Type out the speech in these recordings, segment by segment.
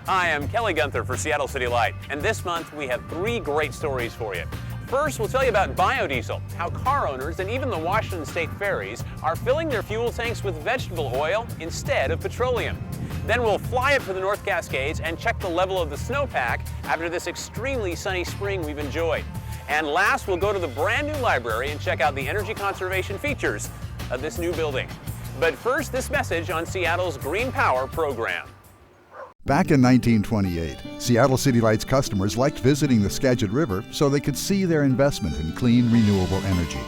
Hi, I'm Kelly Guenther for Seattle City Light, and this month we have 3 great stories for you. First, we'll tell you about biodiesel, how car owners and even the Washington State ferries are filling their fuel tanks with vegetable oil instead of petroleum. Then we'll fly up to the North Cascades and check the level of the snowpack after this extremely sunny spring we've enjoyed. And last, we'll go to the brand new library and check out the energy conservation features of this new building. But first, this message on Seattle's Green Power program. Back in 1928, Seattle City Light's customers liked visiting the Skagit River so they could see their investment in clean, renewable energy.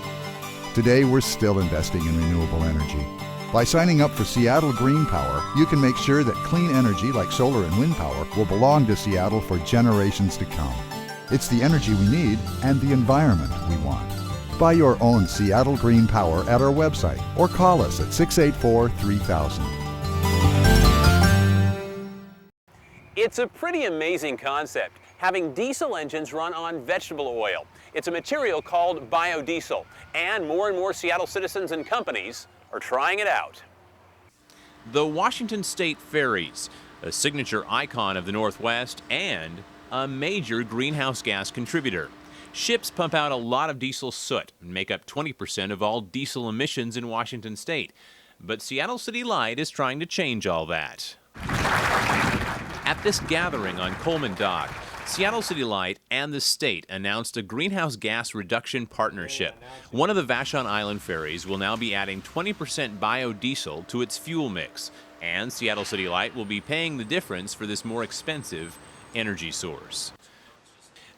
Today, we're still investing in renewable energy. By signing up for Seattle Green Power, you can make sure that clean energy like solar and wind power will belong to Seattle for generations to come. It's the energy we need and the environment we want. Buy your own Seattle Green Power at our website or call us at 684-3000. It's a pretty amazing concept, having diesel engines run on vegetable oil. It's a material called biodiesel, and more Seattle citizens and companies are trying it out. The Washington State ferries, a signature icon of the Northwest and a major greenhouse gas contributor. Ships pump out a lot of diesel soot and make up 20% of all diesel emissions in Washington State. But Seattle City Light is trying to change all that. At this gathering on Coleman Dock, Seattle City Light and the state announced a greenhouse gas reduction partnership. One of the Vashion Island ferries will now be adding 20% biodiesel to its fuel mix, and Seattle City Light will be paying the difference for this more expensive energy source.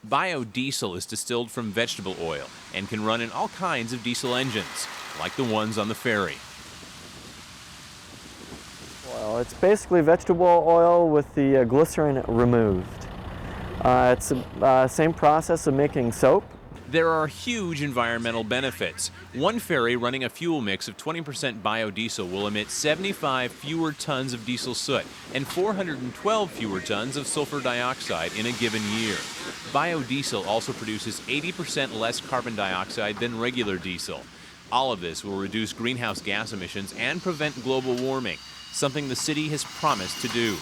Biodiesel is distilled from vegetable oil and can run in all kinds of diesel engines, like the ones on the ferry. Well, it's basically vegetable oil with the glycerin removed. It's the same process of making soap. There are huge environmental benefits. One ferry running a fuel mix of 20% biodiesel will emit 75 fewer tons of diesel soot and 412 fewer tons of sulfur dioxide in a given year. Biodiesel also produces 80% less carbon dioxide than regular diesel. All of this will reduce greenhouse gas emissions and prevent global warming, something the city has promised to do.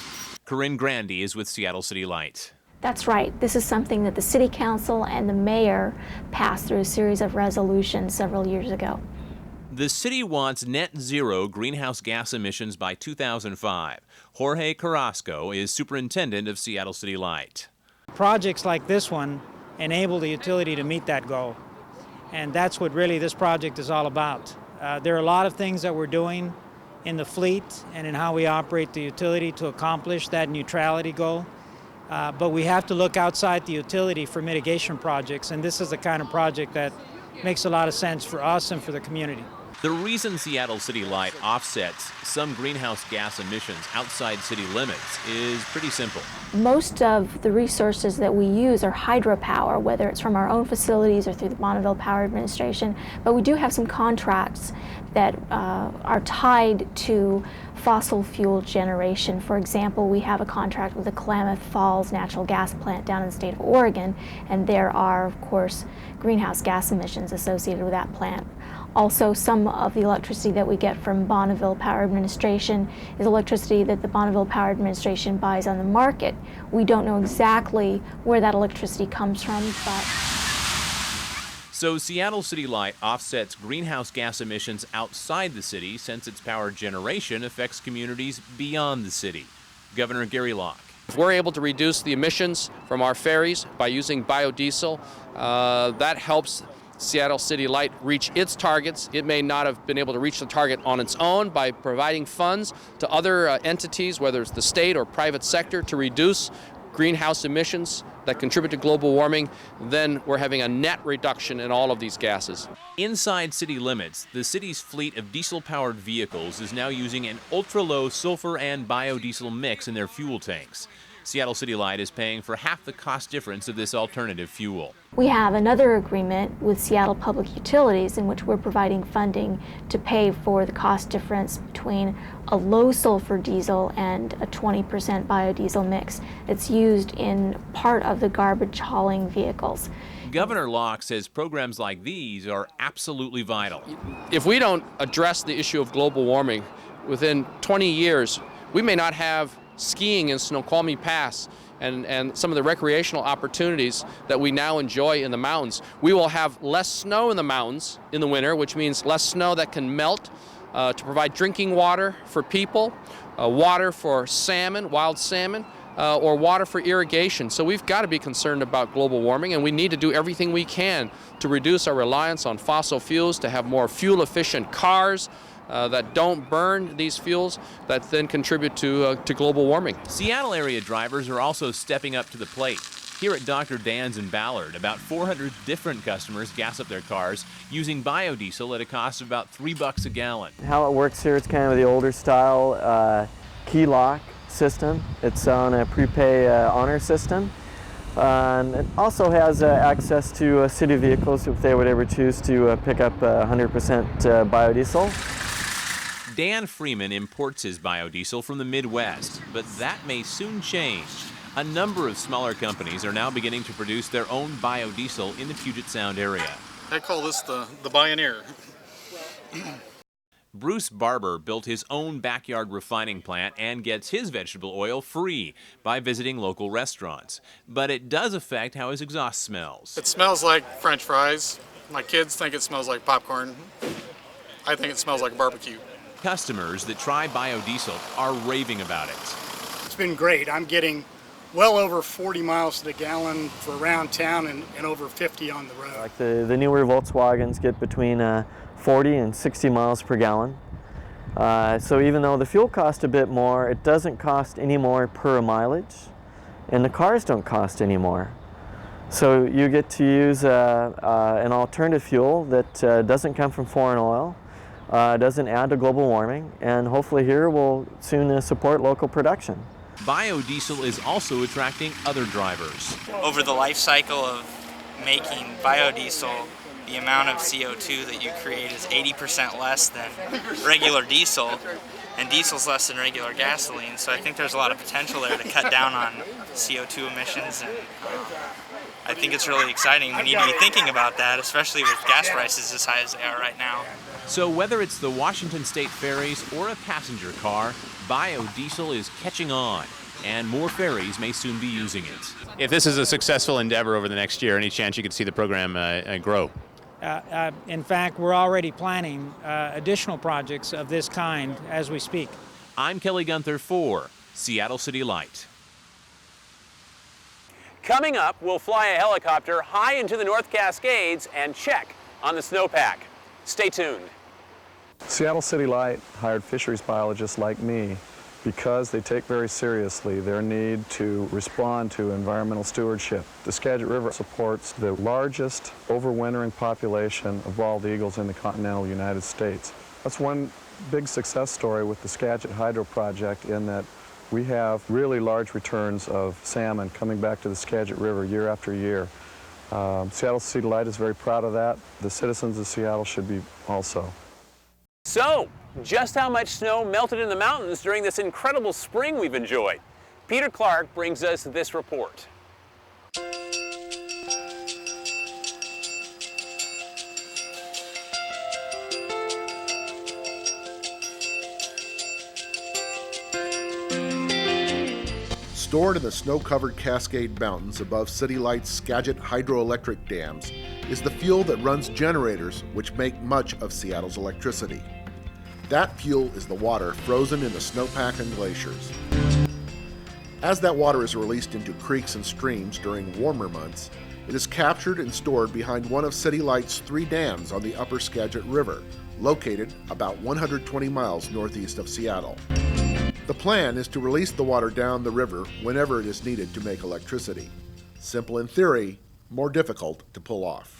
Corinne Grandy is with Seattle City Light. That's right. This is something that the City Council and the Mayor passed through a series of resolutions several years ago. The city wants net zero greenhouse gas emissions by 2005. Jorge Carrasco is superintendent of Seattle City Light. Projects like this one enable the utility to meet that goal. And that's what really this project is all about. There are a lot of things that we're doing in the fleet and in how we operate the utility to accomplish that neutrality goal. But we have to look outside the utility for mitigation projects, and this is the kind of project that makes a lot of sense for us and for the community. The reason Seattle City Light offsets some greenhouse gas emissions outside city limits is pretty simple. Most of the resources that we use are hydropower, whether it's from our own facilities or through the Bonneville Power Administration, but we do have some contracts that are tied to fossil fuel generation. For example, we have a contract with the Klamath Falls natural gas plant down in the state of Oregon, and there are, of course, greenhouse gas emissions associated with that plant. Also, some of the electricity that we get from Bonneville Power Administration is electricity that the Bonneville Power Administration buys on the market. We don't know exactly where that electricity comes from, but... So Seattle City Light offsets greenhouse gas emissions outside the city since its power generation affects communities beyond the city. Governor Gary Locke. If we're able to reduce the emissions from our ferries by using biodiesel, that helps Seattle City Light reach its targets. It may not have been able to reach the target on its own by providing funds to other entities, whether it's the state or private sector, to reduce greenhouse emissions that contribute to global warming. Then we're having a net reduction in all of these gases. Inside city limits, the city's fleet of diesel-powered vehicles is now using an ultra-low sulfur and biodiesel mix in their fuel tanks. Seattle City Light is paying for half the cost difference of this alternative fuel. We have another agreement with Seattle Public Utilities in which we're providing funding to pay for the cost difference between a low sulfur diesel and a 20% biodiesel mix that's used in part of the garbage hauling vehicles. Governor Locke says programs like these are absolutely vital. If we don't address the issue of global warming, within 20 years, we may not have skiing in Snoqualmie Pass and some of the recreational opportunities that we now enjoy in the mountains. We will have less snow in the mountains in the winter, which means less snow that can melt to provide drinking water for people, water for salmon, wild salmon, or water for irrigation. So we've got to be concerned about global warming, and we need to do everything we can to reduce our reliance on fossil fuels, to have more fuel-efficient cars that don't burn these fuels that then contribute to global warming. Seattle area drivers are also stepping up to the plate. Here at Dr. Dan's in Ballard, about 400 different customers gas up their cars using biodiesel at a cost of about $3 a gallon. How it works here, it's kind of the older style key lock system. It's on a prepay honor system. And it also has access to city vehicles if they would ever choose to pick up 100% biodiesel. Dan Freeman imports his biodiesel from the Midwest, but that may soon change. A number of smaller companies are now beginning to produce their own biodiesel in the Puget Sound area. I call this the Pioneer. Bruce Barber built his own backyard refining plant and gets his vegetable oil free by visiting local restaurants. But it does affect how his exhaust smells. It smells like French fries. My kids think it smells like popcorn. I think it smells like barbecue. Customers that try biodiesel are raving about it. It's been great. I'm getting well over 40 miles to the gallon for around town and over 50 on the road. Like the newer Volkswagens get between 40 and 60 miles per gallon. So even though the fuel costs a bit more, it doesn't cost any more per mileage, and the cars don't cost any more. So you get to use an alternative fuel that doesn't come from foreign oil, doesn't add to global warming, and hopefully here will soon support local production. Biodiesel is also attracting other drivers. Over the life cycle of making biodiesel, the amount of CO2 that you create is 80% less than regular diesel, and diesel's less than regular gasoline, so I think there's a lot of potential there to cut down on CO2 emissions, and I think it's really exciting. We need to be thinking about that, especially with gas prices as high as they are right now. So whether it's the Washington State ferries or a passenger car, biodiesel is catching on, and more ferries may soon be using it. If this is a successful endeavor over the next year, any chance you could see the program grow? In fact, we're already planning additional projects of this kind as we speak. I'm Kelly Guenther for Seattle City Light. Coming up, we'll fly a helicopter high into the North Cascades and check on the snowpack. Stay tuned. Seattle City Light hired fisheries biologists like me because they take very seriously their need to respond to environmental stewardship. The Skagit River supports the largest overwintering population of bald eagles in the continental United States. That's one big success story with the Skagit Hydro Project, in that we have really large returns of salmon coming back to the Skagit River year after year. Seattle City Light is very proud of that. The citizens of Seattle should be also. So, just how much snow melted in the mountains during this incredible spring we've enjoyed? Peter Clark brings us this report. Stored in the snow-covered Cascade Mountains above City Light's Skagit hydroelectric dams is the fuel that runs generators which make much of Seattle's electricity. That fuel is the water frozen in the snowpack and glaciers. As that water is released into creeks and streams during warmer months, it is captured and stored behind one of City Light's 3 dams on the upper Skagit River, located about 120 miles northeast of Seattle. The plan is to release the water down the river whenever it is needed to make electricity. Simple in theory, more difficult to pull off.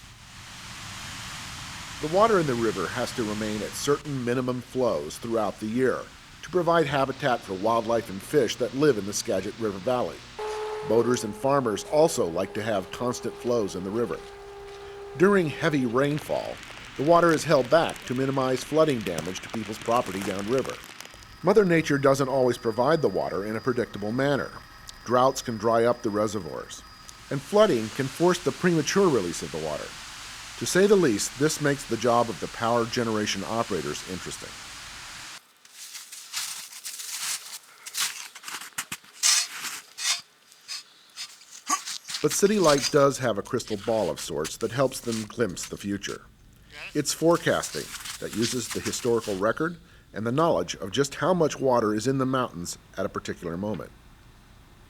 The water in the river has to remain at certain minimum flows throughout the year to provide habitat for wildlife and fish that live in the Skagit River Valley. Boaters and farmers also like to have constant flows in the river. During heavy rainfall, the water is held back to minimize flooding damage to people's property downriver. Mother Nature doesn't always provide the water in a predictable manner. Droughts can dry up the reservoirs, and flooding can force the premature release of the water. To say the least, this makes the job of the power generation operators interesting. But City Light does have a crystal ball of sorts that helps them glimpse the future. It's forecasting that uses the historical record and the knowledge of just how much water is in the mountains at a particular moment.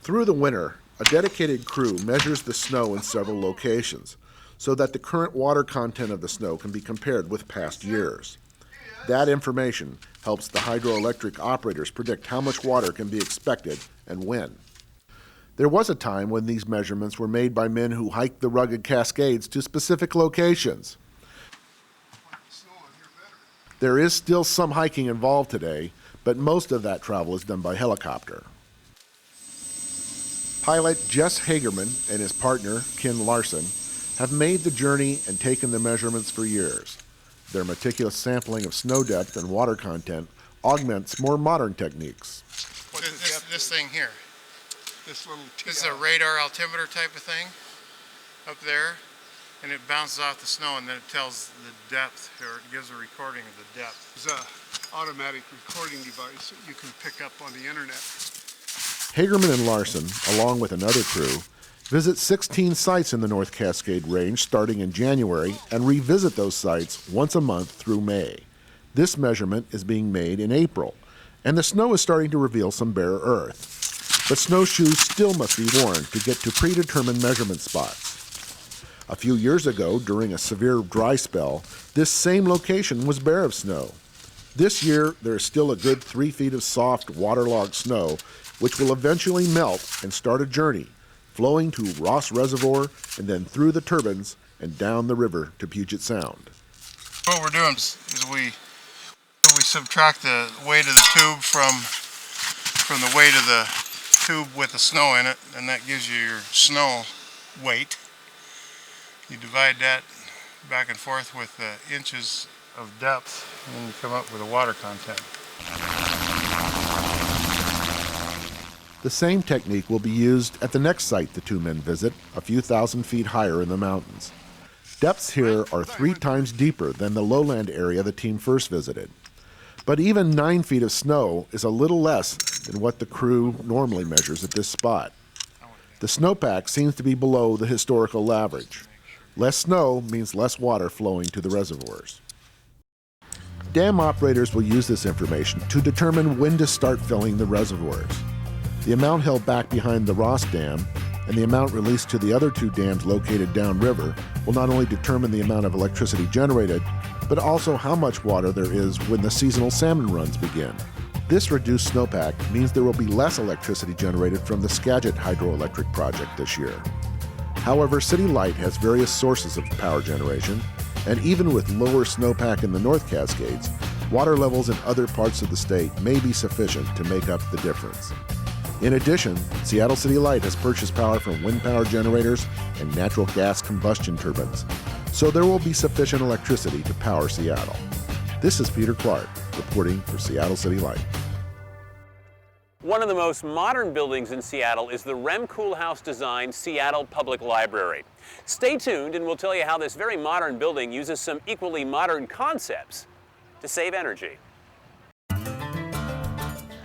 Through the winter, a dedicated crew measures the snow in several locations so that the current water content of the snow can be compared with past years. That information helps the hydroelectric operators predict how much water can be expected and when. There was a time when these measurements were made by men who hiked the rugged Cascades to specific locations. There is still some hiking involved today, but most of that travel is done by helicopter. Pilot Jess Hagerman and his partner, Ken Larson, have made the journey and taken the measurements for years. Their meticulous sampling of snow depth and water content augments more modern techniques. This thing here. This is a radar altimeter type of thing up there, and it bounces off the snow and then it tells the depth, or it gives a recording of the depth. It's an automatic recording device that you can pick up on the internet. Hagerman and Larson, along with another crew, visit 16 sites in the North Cascade Range starting in January and revisit those sites once a month through May. This measurement is being made in April, and the snow is starting to reveal some bare earth. But snowshoes still must be worn to get to predetermined measurement spots. A few years ago, during a severe dry spell, this same location was bare of snow. This year, there is still a good 3 feet of soft, waterlogged snow, which will eventually melt and start a journey, flowing to Ross Reservoir and then through the turbines and down the river to Puget Sound. What we're doing is we subtract the weight of the tube from the weight of the tube with the snow in it, and that gives you your snow weight. You divide that back and forth with the inches of depth, and you come up with a water content. The same technique will be used at the next site the two men visit, a few thousand feet higher in the mountains. Depths here are 3 times deeper than the lowland area the team first visited. But even 9 feet of snow is a little less than what the crew normally measures at this spot. The snowpack seems to be below the historical average. Less snow means less water flowing to the reservoirs. Dam operators will use this information to determine when to start filling the reservoirs. The amount held back behind the Ross Dam and the amount released to the other 2 dams located downriver will not only determine the amount of electricity generated, but also how much water there is when the seasonal salmon runs begin. This reduced snowpack means there will be less electricity generated from the Skagit hydroelectric project this year. However, City Light has various sources of power generation, and even with lower snowpack in the North Cascades, water levels in other parts of the state may be sufficient to make up the difference. In addition, Seattle City Light has purchased power from wind power generators and natural gas combustion turbines, so there will be sufficient electricity to power Seattle. This is Peter Clark, reporting for Seattle City Light. One of the most modern buildings in Seattle is the Rem Koolhaas-designed Seattle Public Library. Stay tuned and we'll tell you how this very modern building uses some equally modern concepts to save energy.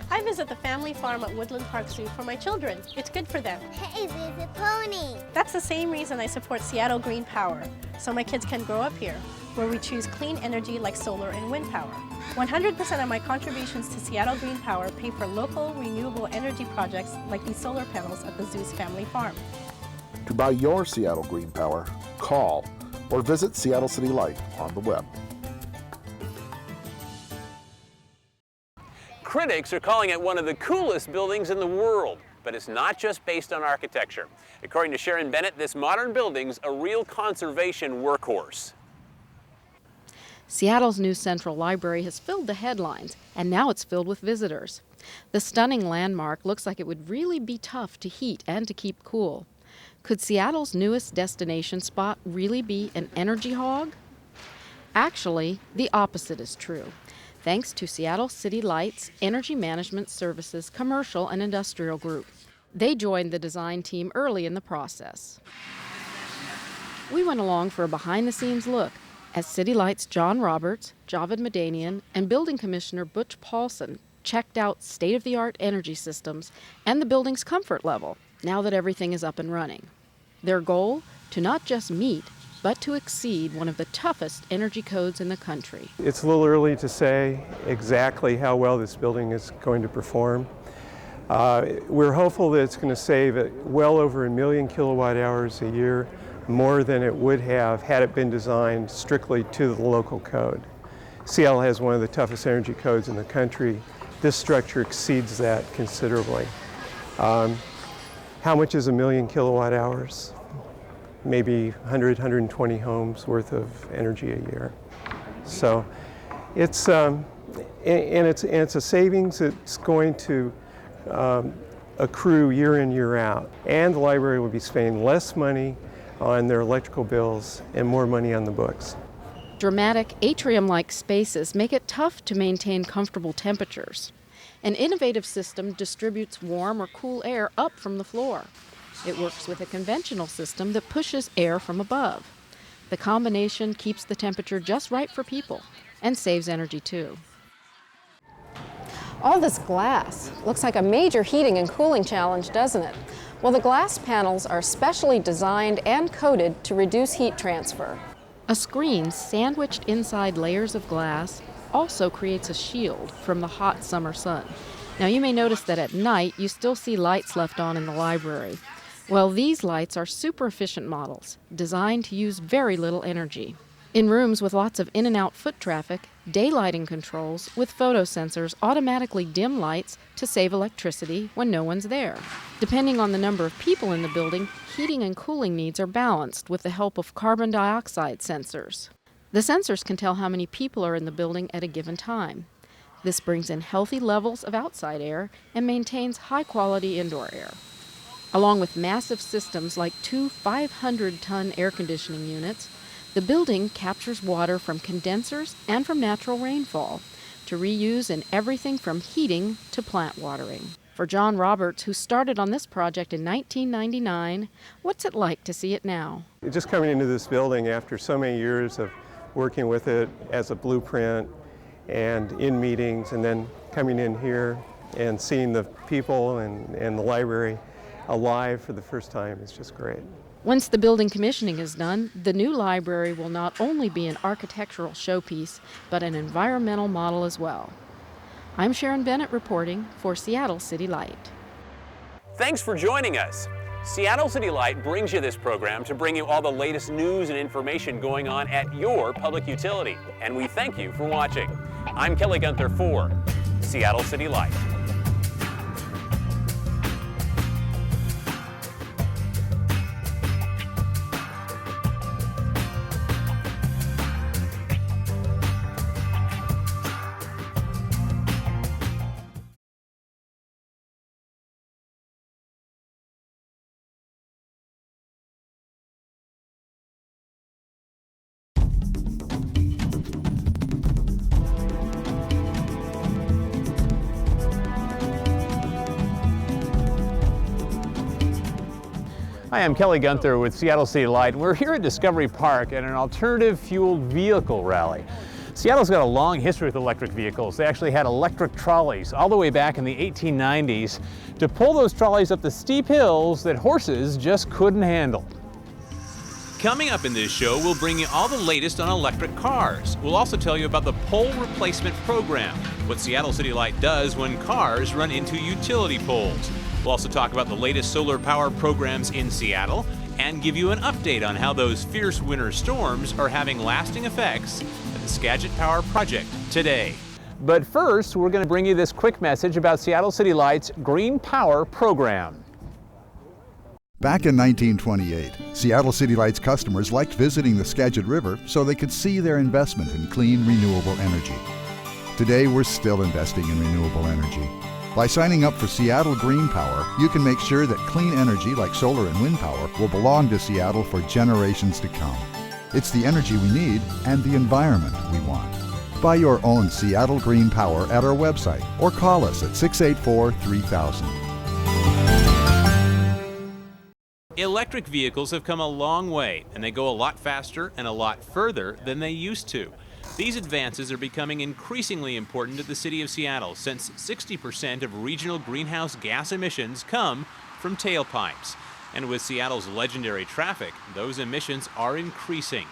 I visit the family farm at Woodland Park Zoo for my children. It's good for them. Hey, there's a pony. That's the same reason I support Seattle Green Power, so my kids can grow up here, where we choose clean energy like solar and wind power. 100% of my contributions to Seattle Green Power pay for local renewable energy projects like these solar panels at the zoo's family farm. To buy your Seattle Green Power, call or visit Seattle City Light on the web. Critics are calling it one of the coolest buildings in the world, but it's not just based on architecture. According to Sharon Bennett, this modern building's a real conservation workhorse. Seattle's new Central Library has filled the headlines, and now it's filled with visitors. The stunning landmark looks like it would really be tough to heat and to keep cool. Could Seattle's newest destination spot really be an energy hog? Actually, the opposite is true, thanks to Seattle City Light's Energy Management Services Commercial and Industrial Group. They joined the design team early in the process. We went along for a behind-the-scenes look as City Light's John Roberts, Javed Madanian, and Building Commissioner Butch Paulson checked out state-of-the-art energy systems and the building's comfort level now that everything is up and running. Their goal? To not just meet, but to exceed one of the toughest energy codes in the country. It's a little early to say exactly how well this building is going to perform. We're hopeful that it's going to save well over 1 million kilowatt hours a year, more than it would have had it been designed strictly to the local code. Seattle has one of the toughest energy codes in the country. This structure exceeds that considerably. How much is 1 million kilowatt hours? Maybe 100, 120 homes worth of energy a year. So it's, it's a savings that's going to accrue year in, year out. And the library will be spending less money on their electrical bills and more money on the books. Dramatic atrium-like spaces make it tough to maintain comfortable temperatures. An innovative system distributes warm or cool air up from the floor. It works with a conventional system that pushes air from above. The combination keeps the temperature just right for people and saves energy too. All this glass looks like a major heating and cooling challenge, doesn't it? Well, the glass panels are specially designed and coated to reduce heat transfer. A screen sandwiched inside layers of glass also creates a shield from the hot summer sun. Now, you may notice that at night you still see lights left on in the library. Well, these lights are super efficient models, designed to use very little energy. In rooms with lots of in and out foot traffic, daylighting controls with photosensors automatically dim lights to save electricity when no one's there. Depending on the number of people in the building, heating and cooling needs are balanced with the help of carbon dioxide sensors. The sensors can tell how many people are in the building at a given time. This brings in healthy levels of outside air and maintains high-quality indoor air. Along with massive systems like 2 500-ton air conditioning units, the building captures water from condensers and from natural rainfall to reuse in everything from heating to plant watering. For John Roberts, who started on this project in 1999, what's it like to see it now? Just coming into this building after so many years of working with it as a blueprint and in meetings, and then coming in here and seeing the people and the library alive for the first time is just great. Once the building commissioning is done, the new library will not only be an architectural showpiece, but an environmental model as well. I'm Sharon Bennett reporting for Seattle City Light. Thanks for joining us. Seattle City Light brings you this program to bring you all the latest news and information going on at your public utility. And we thank you for watching. I'm Kelly Guenther for Seattle City Light. Hi, I'm Kelly Guenther with Seattle City Light. We're here at Discovery Park at an alternative fueled vehicle rally. Seattle's got a long history with electric vehicles. They actually had electric trolleys all the way back in the 1890s to pull those trolleys up the steep hills that horses just couldn't handle. Coming up in this show, we'll bring you all the latest on electric cars. We'll also tell you about the pole replacement program, what Seattle City Light does when cars run into utility poles. We'll also talk about the latest solar power programs in Seattle and give you an update on how those fierce winter storms are having lasting effects at the Skagit Power Project today. But first, we're going to bring you this quick message about Seattle City Light's Green Power program. Back in 1928, Seattle City Light's customers liked visiting the Skagit River so they could see their investment in clean, renewable energy. Today, we're still investing in renewable energy. By signing up for Seattle Green Power, you can make sure that clean energy like solar and wind power will belong to Seattle for generations to come. It's the energy we need and the environment we want. Buy your own Seattle Green Power at our website or call us at 684-3000. Electric vehicles have come a long way, and they go a lot faster and a lot further than they used to. These advances are becoming increasingly important to the city of Seattle, since 60% of regional greenhouse gas emissions come from tailpipes. And with Seattle's legendary traffic, those emissions are increasing.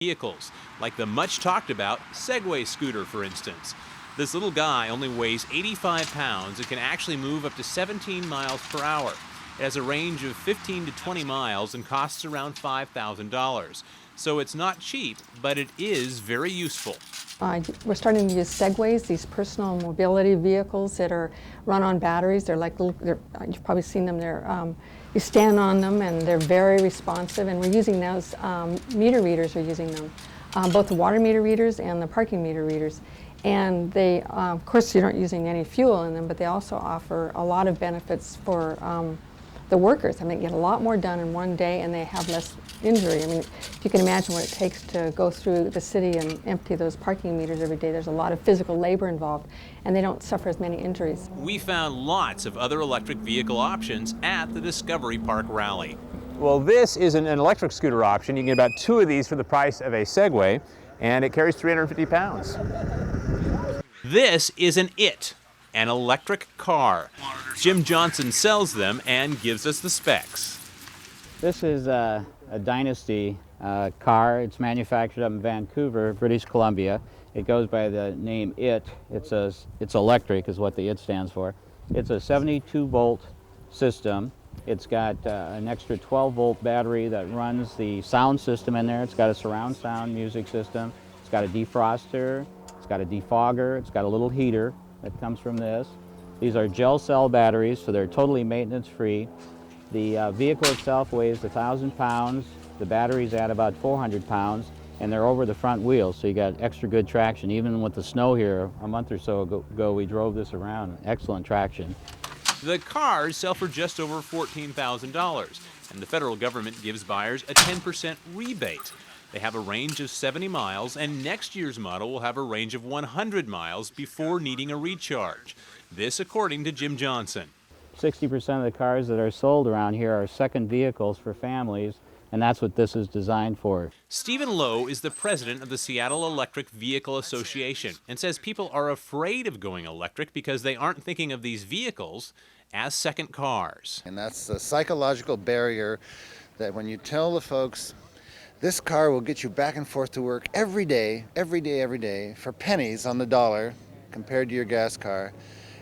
Vehicles, like the much talked about Segway scooter, for instance. This little guy only weighs 85 pounds and can actually move up to 17 miles per hour. It has a range of 15 to 20 miles and costs around $5,000. So it's not cheap, but it is very useful. We're starting to use Segways, these personal mobility vehicles that are run on batteries. They're like little, you've probably seen them. You stand on them and they're very responsive, and we're using those. Meter readers are using them, both the water meter readers and the parking meter readers. And they, of course, you're not using any fuel in them, but they also offer a lot of benefits for the workers. I mean, they get a lot more done in one day, and they have less injury. I mean, if you can imagine what it takes to go through the city and empty those parking meters every day, there's a lot of physical labor involved, and they don't suffer as many injuries. We found lots of other electric vehicle options at the Discovery Park rally. Well, this is an electric scooter option. You can get about 2 of these for the price of a Segway, and it carries 350 pounds. This is an electric car. Jim Johnson sells them and gives us the specs. This is a Dynasty car. It's manufactured up in Vancouver, British Columbia. It goes by the name IT. It's electric is what the IT stands for. It's a 72-volt system. It's got an extra 12-volt battery that runs the sound system in there. It's got a surround sound music system. It's got a defroster. It's got a defogger. It's got a little heater that comes from this. These are gel cell batteries, so they're totally maintenance-free. The vehicle itself weighs 1,000 pounds. The batteries add about 400 pounds, and they're over the front wheels, so you got extra good traction. Even with the snow here a month or so ago, we drove this around. Excellent traction. The cars sell for just over $14,000, and the federal government gives buyers a 10% rebate. They have a range of 70 miles, and next year's model will have a range of 100 miles before needing a recharge. This according to Jim Johnson. 60% of the cars that are sold around here are second vehicles for families, and that's what this is designed for. Stephen Lowe is the president of the Seattle Electric Vehicle Association and says people are afraid of going electric because they aren't thinking of these vehicles as second cars. And that's the psychological barrier that when you tell the folks, this car will get you back and forth to work every day, for pennies on the dollar compared to your gas car.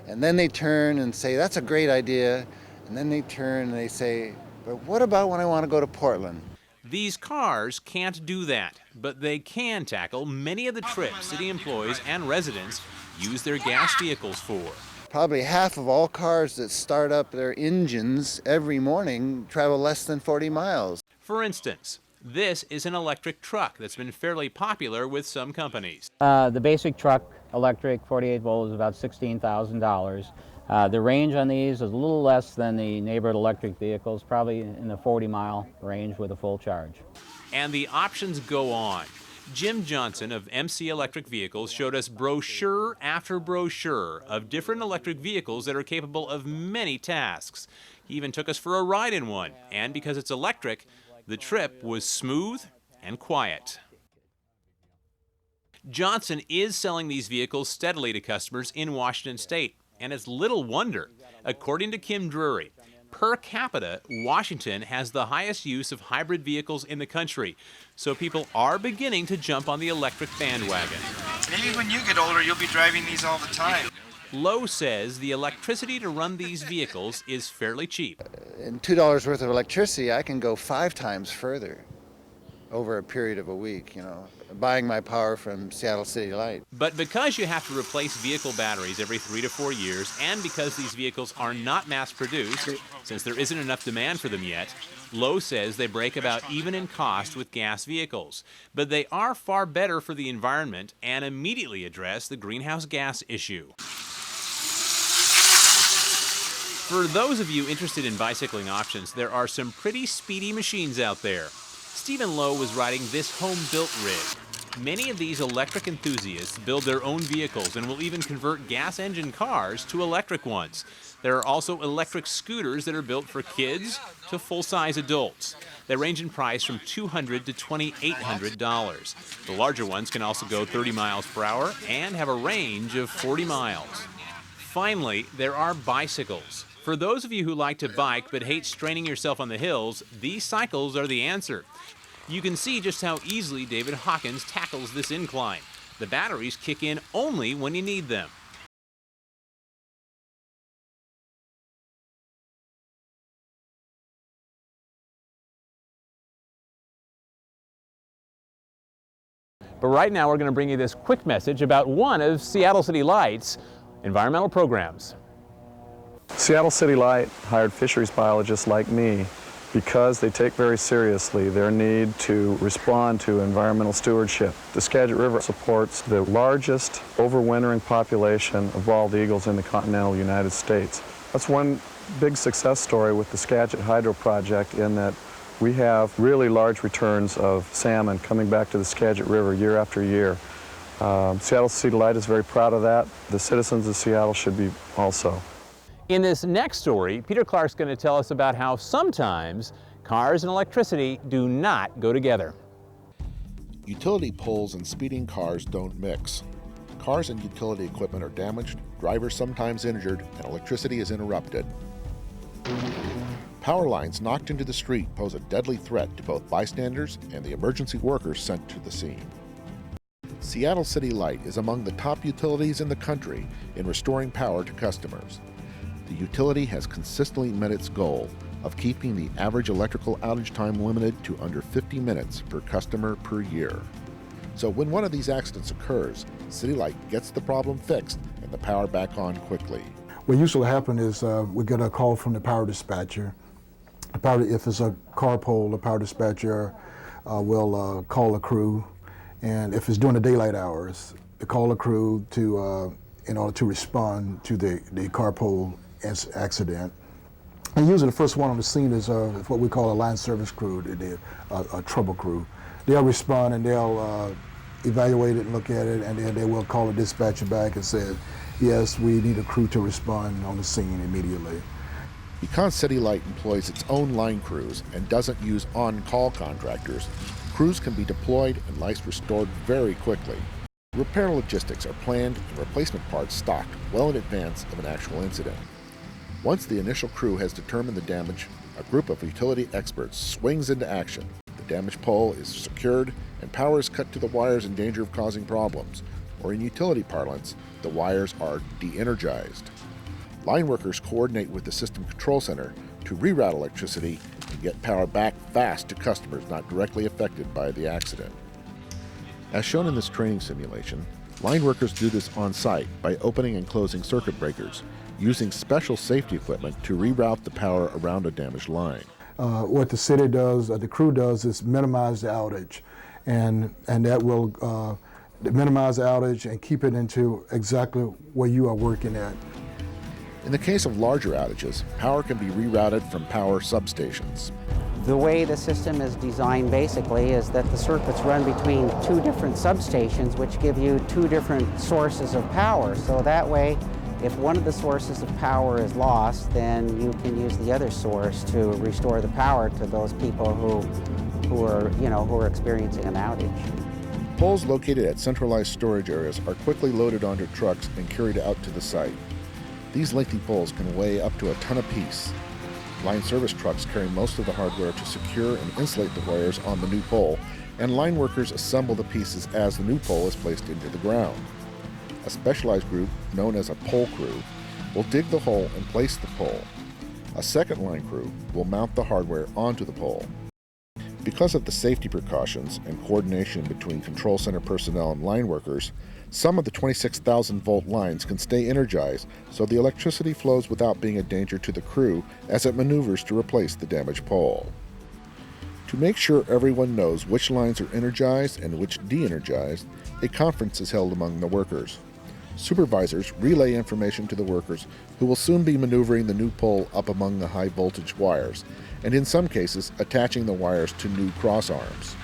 And then they turn and say, that's a great idea. And then they turn and they say, but what about when I want to go to Portland? These cars can't do that, but they can tackle many of the trips city employees and residents use their gas vehicles for. Probably half of all cars that start up their engines every morning travel less than 40 miles. For instance, this is an electric truck that's been fairly popular with some companies. The basic truck, electric, 48 volt, is about $16,000. The range on these is a little less than the neighborhood electric vehicles, probably in the 40-mile range with a full charge. And the options go on. Jim Johnson of MC Electric Vehicles showed us brochure after brochure of different electric vehicles that are capable of many tasks. He even took us for a ride in one, and because it's electric, the trip was smooth and quiet. Johnson is selling these vehicles steadily to customers in Washington State, and it's little wonder. According to Kim Drury, Per capita, Washington has the highest use of hybrid vehicles in the country, so people are beginning to jump on the electric bandwagon. Maybe when you get older, you'll be driving these all the time. Lowe says the electricity to run these vehicles is fairly cheap. In $2 worth of electricity, I can go 5 times further over a period of a week, buying my power from Seattle City Light. But because you have to replace vehicle batteries every 3 to 4 years, and because these vehicles are not mass-produced, since there isn't enough demand for them yet, Lowe says they break about even in cost with gas vehicles. But they are far better for the environment and immediately address the greenhouse gas issue. For those of you interested in bicycling options, there are some pretty speedy machines out there. Stephen Lowe was riding this home-built rig. Many of these electric enthusiasts build their own vehicles and will even convert gas engine cars to electric ones. There are also electric scooters that are built for kids to full-size adults. They range in price from $200 to $2,800. The larger ones can also go 30 miles per hour and have a range of 40 miles. Finally, there are bicycles. For those of you who like to bike but hate straining yourself on the hills, these cycles are the answer. You can see just how easily David Hawkins tackles this incline. The batteries kick in only when you need them. But right now we're going to bring you this quick message about one of Seattle City Light's environmental programs. Seattle City Light hired fisheries biologists like me because they take very seriously their need to respond to environmental stewardship. The Skagit River supports the largest overwintering population of bald eagles in the continental United States. That's one big success story with the Skagit Hydro Project, in that we have really large returns of salmon coming back to the Skagit River year after year. Seattle City Light is very proud of that. The citizens of Seattle should be also. In this next story, Peter Clark's going to tell us about how sometimes cars and electricity do not go together. Utility poles and speeding cars don't mix. Cars and utility equipment are damaged, drivers sometimes injured, and electricity is interrupted. Power lines knocked into the street pose a deadly threat to both bystanders and the emergency workers sent to the scene. Seattle City Light is among the top utilities in the country in restoring power to customers. The utility has consistently met its goal of keeping the average electrical outage time limited to under 50 minutes per customer per year. So when one of these accidents occurs, City Light gets the problem fixed and the power back on quickly. What usually happens is we get a call from the power dispatcher. If it's a car pole, the power dispatcher will call a crew, and if it's during the daylight hours, they call a crew to in order to respond to the car pole accident. And usually the first one on the scene is what we call a line service crew, a trouble crew. They'll respond and they'll evaluate it and look at it, and then they will call the dispatcher back and say, yes, we need a crew to respond on the scene immediately. Because City Light employs its own line crews and doesn't use on-call contractors, crews can be deployed and lights restored very quickly. Repair logistics are planned and replacement parts stocked well in advance of an actual incident. Once the initial crew has determined the damage, a group of utility experts swings into action. The damaged pole is secured and power is cut to the wires in danger of causing problems, or in utility parlance, the wires are de-energized. Line workers coordinate with the System Control Center to reroute electricity and get power back fast to customers not directly affected by the accident. As shown in this training simulation, line workers do this on site by opening and closing circuit breakers, using special safety equipment to reroute the power around a damaged line. What the city does, the crew does, is minimize the outage, and that will minimize the outage and keep it into exactly where you are working at. In the case of larger outages, power can be rerouted from power substations. The way the system is designed basically is that the circuits run between two different substations, which give you two different sources of power. So that way, if one of the sources of power is lost, then you can use the other source to restore the power to those people who are experiencing an outage. Poles located at centralized storage areas are quickly loaded onto trucks and carried out to the site. These lengthy poles can weigh up to a ton apiece. Line service trucks carry most of the hardware to secure and insulate the wires on the new pole, and line workers assemble the pieces as the new pole is placed into the ground. A specialized group, known as a pole crew, will dig the hole and place the pole. A second line crew will mount the hardware onto the pole. Because of the safety precautions and coordination between control center personnel and line workers, some of the 26,000-volt lines can stay energized so the electricity flows without being a danger to the crew as it maneuvers to replace the damaged pole. To make sure everyone knows which lines are energized and which de-energized, a conference is held among the workers. Supervisors relay information to the workers who will soon be maneuvering the new pole up among the high voltage wires, and in some cases attaching the wires to new cross arms.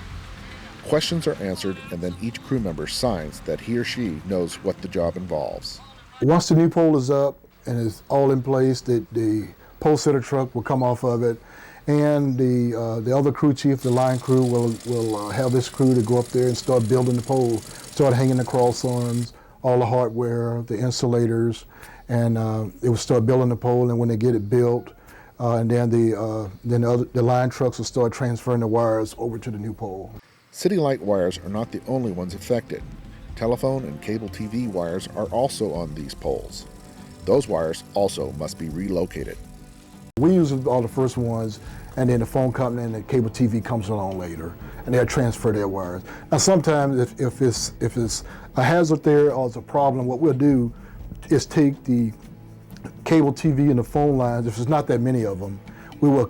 Questions are answered, and then each crew member signs that he or she knows what the job involves. Once the new pole is up and it's all in place, the pole setter truck will come off of it, and the other crew chief, the line crew, will have this crew to go up there and start building the pole, start hanging the cross arms, all the hardware, the insulators, and it will start building the pole. And when they get it built, and then the line trucks will start transferring the wires over to the new pole. City light wires are not the only ones affected. Telephone and cable TV wires are also on these poles. Those wires also must be relocated. We use all the first ones, and then the phone company and the cable TV comes along later, and they'll transfer their wires. Now sometimes if it's a hazard there or it's a problem, what we'll do is take the cable TV and the phone lines, if there's not that many of them, we will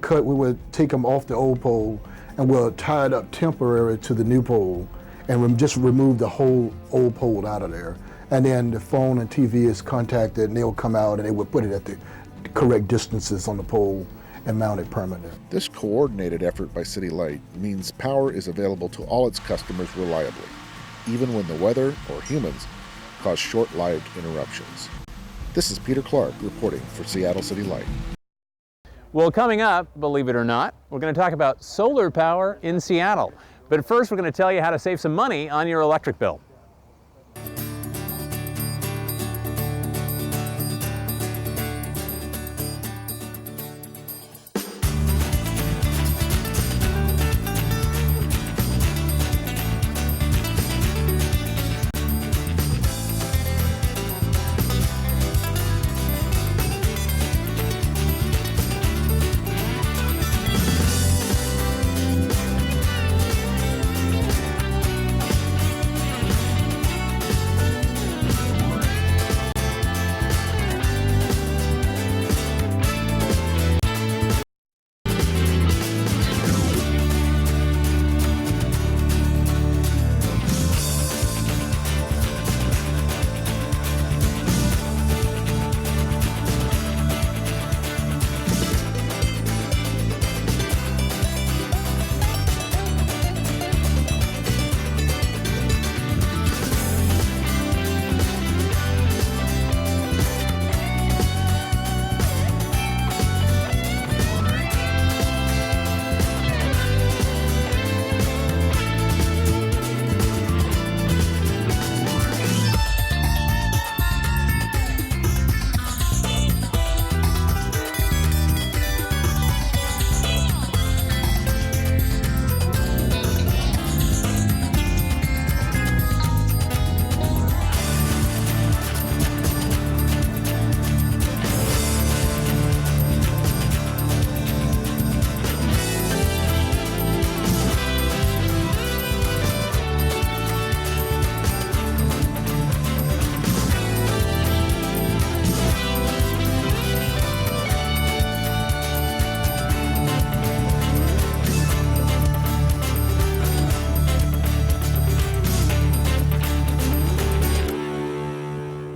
take them off the old pole and we'll tie it up temporary to the new pole and just remove the whole old pole out of there. And then the phone and TV is contacted and they'll come out and they will put it at the correct distances on the pole and mount it permanently. This coordinated effort by City Light means power is available to all its customers reliably, even when the weather or humans cause short-lived interruptions. This is Peter Clark reporting for Seattle City Light. Well, coming up, believe it or not, we're going to talk about solar power in Seattle. But first, we're going to tell you how to save some money on your electric bill.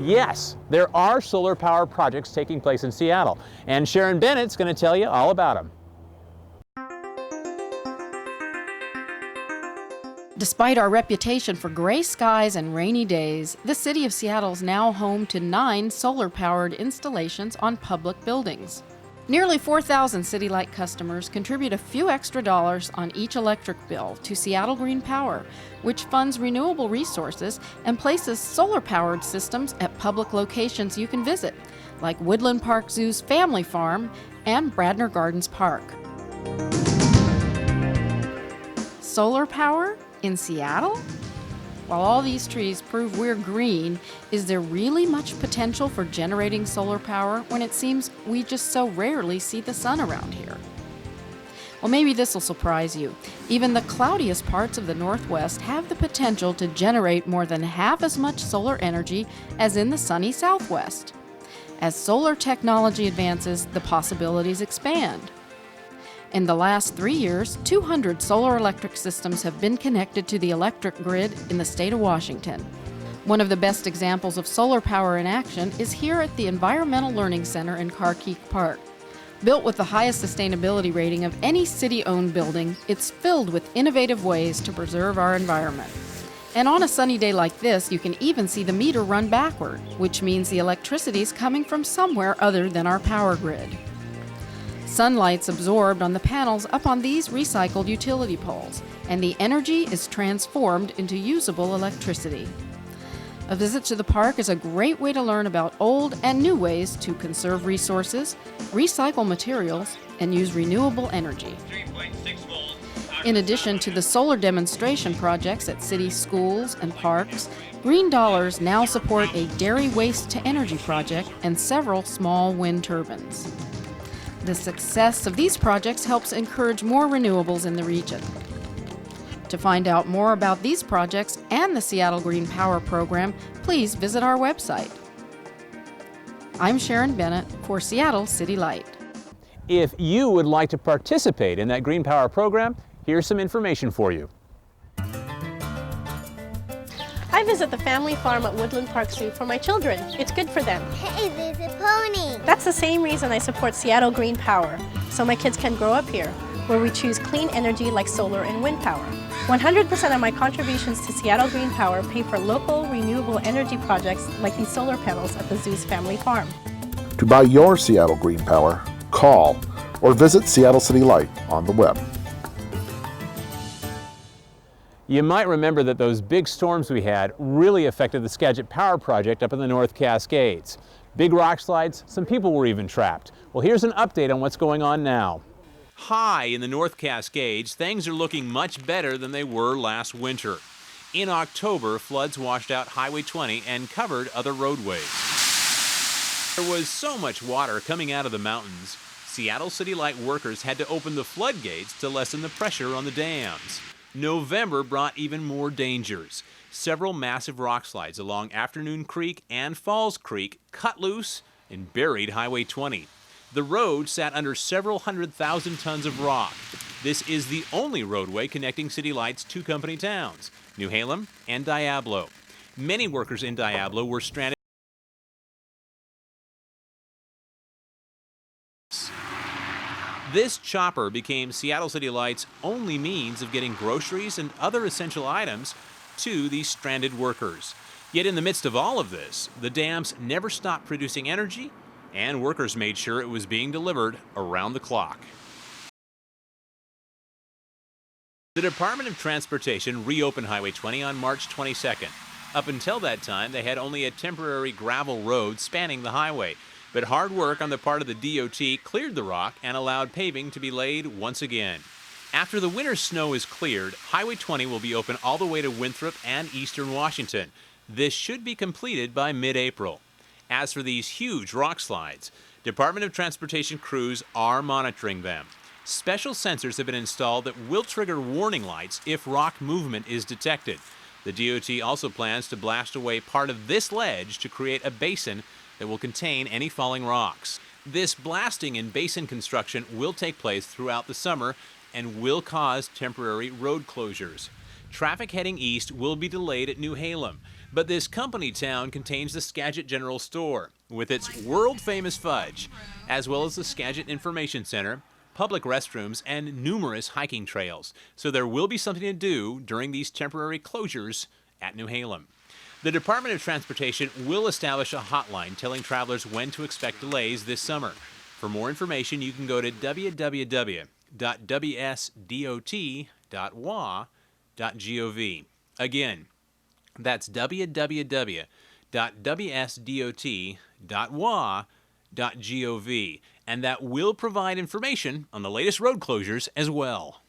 Yes, there are solar power projects taking place in Seattle, and Sharon Bennett's going to tell you all about them. Despite our reputation for gray skies and rainy days, the city of Seattle is now home to 9 solar-powered installations on public buildings. Nearly 4,000 City Light customers contribute a few extra dollars on each electric bill to Seattle Green Power, which funds renewable resources and places solar-powered systems at public locations you can visit, like Woodland Park Zoo's Family Farm and Bradner Gardens Park. Solar power in Seattle? While all these trees prove we're green, is there really much potential for generating solar power when it seems we just so rarely see the sun around here? Well, maybe this will surprise you. Even the cloudiest parts of the Northwest have the potential to generate more than half as much solar energy as in the sunny Southwest. As solar technology advances, the possibilities expand. In the last 3 years, 200 solar electric systems have been connected to the electric grid in the state of Washington. One of the best examples of solar power in action is here at the Environmental Learning Center in Carkeek Park. Built with the highest sustainability rating of any city-owned building, it's filled with innovative ways to preserve our environment. And on a sunny day like this, you can even see the meter run backward, which means the electricity is coming from somewhere other than our power grid. Sunlight's absorbed on the panels up on these recycled utility poles, and the energy is transformed into usable electricity. A visit to the park is a great way to learn about old and new ways to conserve resources, recycle materials, and use renewable energy. In addition to the solar demonstration projects at city schools and parks, Green Dollars now support a dairy waste-to-energy project and several small wind turbines. The success of these projects helps encourage more renewables in the region. To find out more about these projects and the Seattle Green Power Program, please visit our website. I'm Sharon Bennett for Seattle City Light. If you would like to participate in that Green Power program, here's some information for you. I visit the family farm at Woodland Park Zoo for my children. It's good for them. Hey, there's a pony! That's the same reason I support Seattle Green Power, so my kids can grow up here, where we choose clean energy like solar and wind power. 100% of my contributions to Seattle Green Power pay for local renewable energy projects like these solar panels at the zoo's family farm. To buy your Seattle Green Power, call or visit Seattle City Light on the web. You might remember that those big storms we had really affected the Skagit Power Project up in the North Cascades. Big rock slides, some people were even trapped. Well, here's an update on what's going on now. High in the North Cascades, things are looking much better than they were last winter. In October, floods washed out Highway 20 and covered other roadways. There was so much water coming out of the mountains, Seattle City Light workers had to open the floodgates to lessen the pressure on the dams. November brought even more dangers. Several massive rock slides along Afternoon Creek and Falls Creek cut loose and buried Highway 20. The road sat under several 100,000 tons of rock. This is the only roadway connecting City Light's two company towns, New Halem and Diablo. Many workers in Diablo were stranded. This chopper became Seattle City Light's only means of getting groceries and other essential items to these stranded workers. Yet in the midst of all of this, the dams never stopped producing energy, and workers made sure it was being delivered around the clock. The Department of Transportation reopened Highway 20 on March 22nd. Up until that time, they had only a temporary gravel road spanning the highway. But hard work on the part of the DOT cleared the rock and allowed paving to be laid once again. After the winter snow is cleared, Highway 20 will be open all the way to Winthrop and eastern Washington. This should be completed by mid-April. As for these huge rock slides, Department of Transportation crews are monitoring them. Special sensors have been installed that will trigger warning lights if rock movement is detected. The DOT also plans to blast away part of this ledge to create a basin that will contain any falling rocks. This blasting and basin construction will take place throughout the summer and will cause temporary road closures. Traffic heading east will be delayed at New Halem, but this company town contains the Skagit General Store with its world-famous fudge, as well as the Skagit Information Center, public restrooms, and numerous hiking trails. So there will be something to do during these temporary closures at New Halem. The Department of Transportation will establish a hotline telling travelers when to expect delays this summer. For more information, you can go to www.wsdot.wa.gov. Again, that's www.wsdot.wa.gov. seattle.gov, and that will provide information on the latest road closures as well.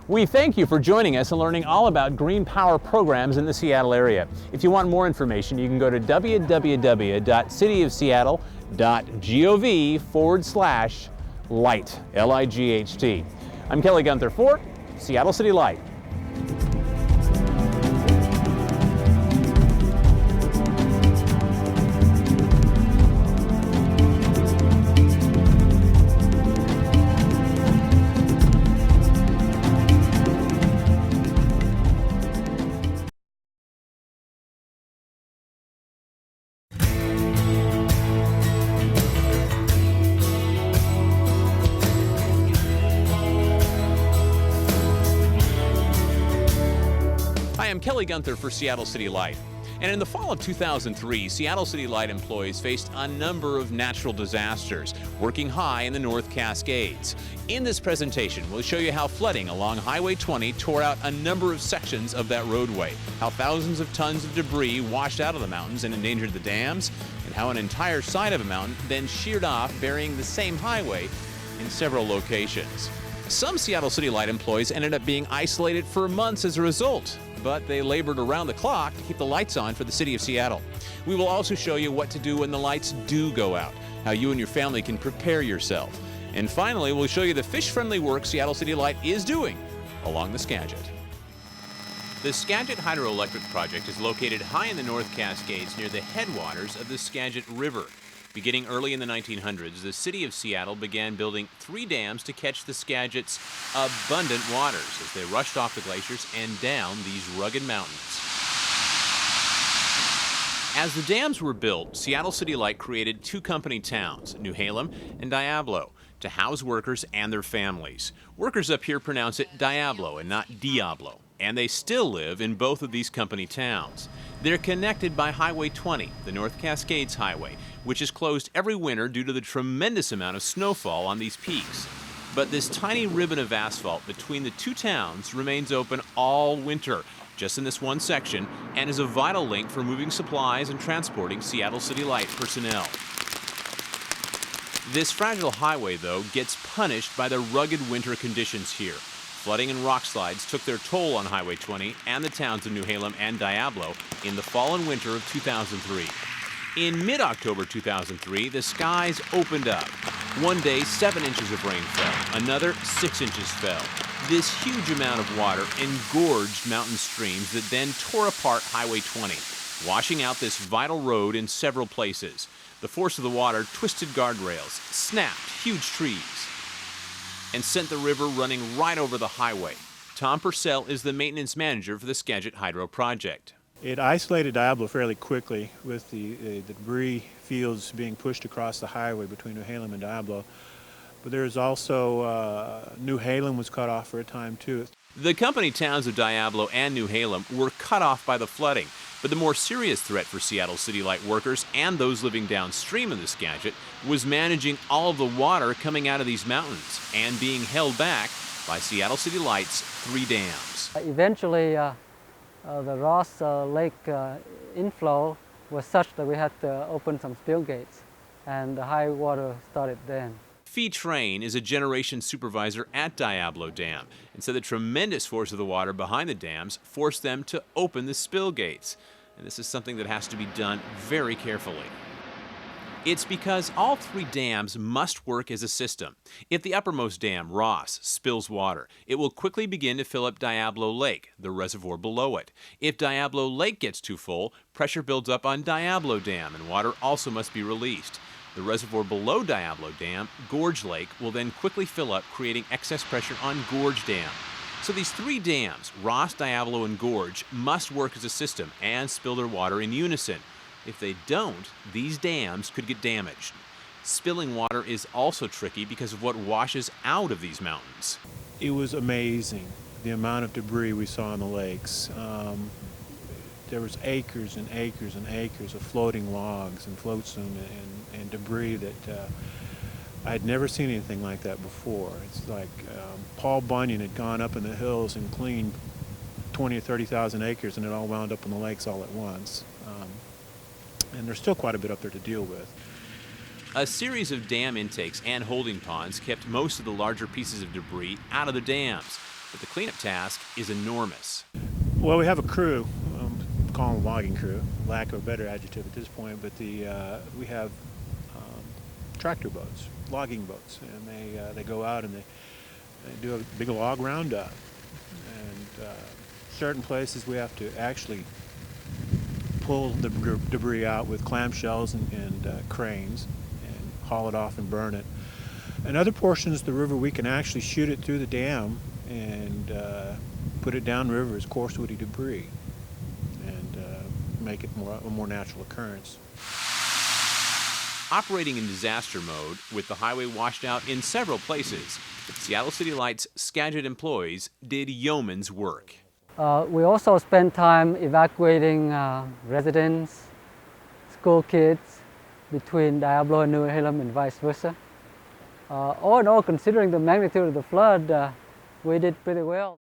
We thank you for joining us and learning all about green power programs in the Seattle area. If you want more information, you can go to www.cityofseattle.gov/light, L-I-G-H-T. I'm Kelly Guenther for Seattle City Light. I'm Kelly Guenther for Seattle City Light. And in the fall of 2003, Seattle City Light employees faced a number of natural disasters, working high in the North Cascades. In this presentation, we'll show you how flooding along Highway 20 tore out a number of sections of that roadway, how thousands of tons of debris washed out of the mountains and endangered the dams, and how an entire side of a mountain then sheared off, burying the same highway in several locations. Some Seattle City Light employees ended up being isolated for months as a result, but they labored around the clock to keep the lights on for the city of Seattle. We will also show you what to do when the lights do go out, how you and your family can prepare yourself. And finally, we'll show you the fish-friendly work Seattle City Light is doing along the Skagit. The Skagit Hydroelectric Project is located high in the North Cascades near the headwaters of the Skagit River. Beginning early in the 1900s, the city of Seattle began building 3 dams to catch the Skagit's abundant waters as they rushed off the glaciers and down these rugged mountains. As the dams were built, Seattle City Light created 2 company towns, New Halem and Diablo, to house workers and their families. Workers up here pronounce it Diablo and not Diablo, and they still live in both of these company towns. They're connected by Highway 20, the North Cascades Highway, which is closed every winter due to the tremendous amount of snowfall on these peaks. But this tiny ribbon of asphalt between the 2 towns remains open all winter, just in this one section, and is a vital link for moving supplies and transporting Seattle City Light personnel. This fragile highway, though, gets punished by the rugged winter conditions here. Flooding and rock slides took their toll on Highway 20 and the towns of New Halem and Diablo in the fall and winter of 2003. In mid-October 2003, the skies opened up. One day, 7 inches of rain fell. Another, 6 inches fell. This huge amount of water engorged mountain streams that then tore apart Highway 20, washing out this vital road in several places. The force of the water twisted guardrails, snapped huge trees, and sent the river running right over the highway. Tom Purcell is the maintenance manager for the Skagit Hydro project. It isolated Diablo fairly quickly with the debris fields being pushed across the highway between New Halem and Diablo. But there's also New Halem was cut off for a time too. The company towns of Diablo and New Halem were cut off by the flooding, but the more serious threat for Seattle City Light workers and those living downstream of the Skagit was managing all of the water coming out of these mountains and being held back by Seattle City Light's 3 dams. Eventually, the Ross Lake inflow was such that we had to open some spill gates, and the high water started then. Fee Train is a generation supervisor at Diablo Dam and said the tremendous force of the water behind the dams forced them to open the spill gates. And this is something that has to be done very carefully. It's because all 3 dams must work as a system. If the uppermost dam, Ross, spills water, it will quickly begin to fill up Diablo Lake, the reservoir below it. If Diablo Lake gets too full, pressure builds up on Diablo Dam and water also must be released. The reservoir below Diablo Dam, Gorge Lake, will then quickly fill up, creating excess pressure on Gorge Dam. So these 3 dams, Ross, Diablo, and Gorge, must work as a system and spill their water in unison. If they don't, these dams could get damaged. Spilling water is also tricky because of what washes out of these mountains. It was amazing, the amount of debris we saw in the lakes. There was acres and acres and acres of floating logs and floats and debris that I'd never seen anything like that before. It's like Paul Bunyan had gone up in the hills and cleaned 20 or 30,000 acres and it all wound up in the lakes all at once. And there's still quite a bit up there to deal with. A series of dam intakes and holding ponds kept most of the larger pieces of debris out of the dams, but the cleanup task is enormous. Well, we have a crew, call them a logging crew, lack of a better adjective at this point, but we have tractor boats, logging boats, and they go out and they do a big log roundup. And certain places we have to actually pull the debris out with clamshells and cranes and haul it off and burn it. And other portions of the river we can actually shoot it through the dam and put it downriver as coarse-woody debris and make it a more natural occurrence. Operating in disaster mode with the highway washed out in several places, Seattle City Light's Skagit employees did yeoman's work. We also spent time evacuating residents, school kids between Diablo and New Halem and vice versa. All in all, considering the magnitude of the flood, we did pretty well.